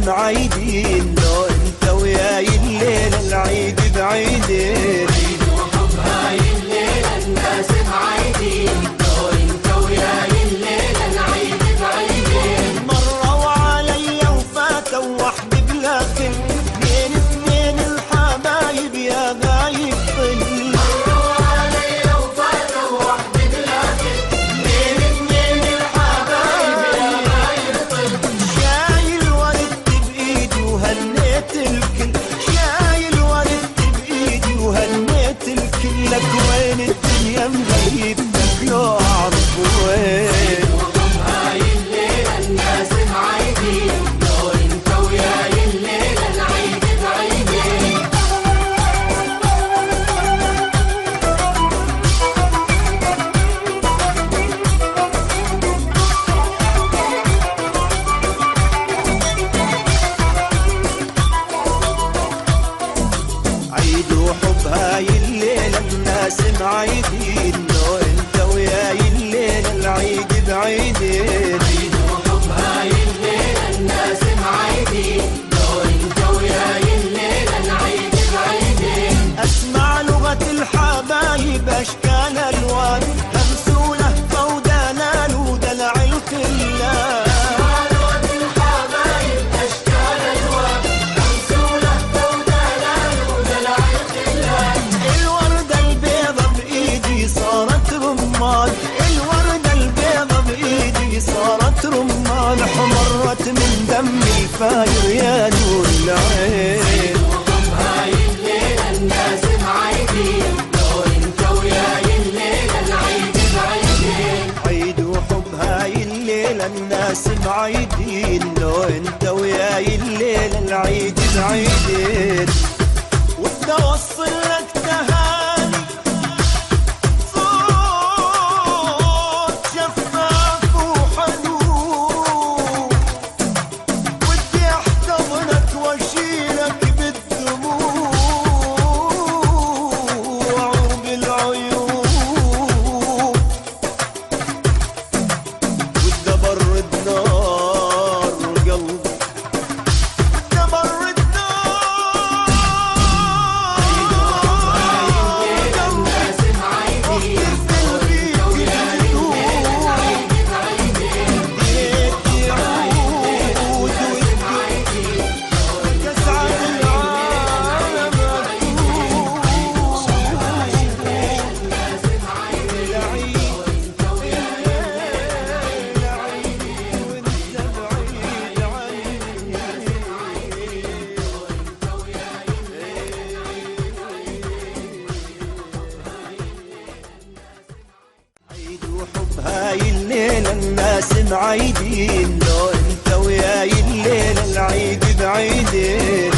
معيدين، لو انت وياي الليلة العيد بعيدين. عيد وحب هاي الليلة الناس معيدين، لو انت وياي الليلة العيد بعيدين. مروا علي وفاتوا وحدي بلا كل، اثنين اثنين الحبايب يا غايب طل. مروا علي وفاتوا وحدي بلا كل، اثنين اثنين الحبايب يا غايب طل. شايل ورد بايدي وهنيت الكل، شايل ورد بايدي وهنيت الكل. لك وين الدنيا مغيبتك لو اعرف وين. هاي الليلة الناس معيدين، لو انت وياي الليلة العيد بعيدين. عيد وحب هاي الليلة الناس معيدين، لو انت وياي الليلة العيد بعيدين. عيد وحب هاي الليلة الناس معيدين، لو انت وياي الليلة العيد بعيدين. اسمع لغة الحبايب اشكال الوان، همسولة فودانا ودلع الخلان. لغة الحبايب أشكال ألوان، همسولة فودانا ودلع الخلان. الوردة البيضة بايدي صارت رمان، الوردة البيضة بايدي صارت رمان. حمرت من دم الفاير يا نور العين. هاي الليلة الناس معيدين، لو انت وياي الليلة العيد بعيدين. عيد وحب هاي الليلة الناس معيدين، لو انت وياي الليلة العيد بعيدين. ودي اوصل لك تهاني صوت شفاف وحنون، ودي احتضنك واشيلك بالدموع وبالعيون، ودي ابرد نار قلبي، ودي ابرد نار الناس معيدين، لو انت وياي الليلة العيد بعيدين. بيت يعود معيدين، وتسعد العالم الناس معيدين. عيد وحب هاي الليلة الناس معيدين، لو انت وياي الليلة العيد بعيدين.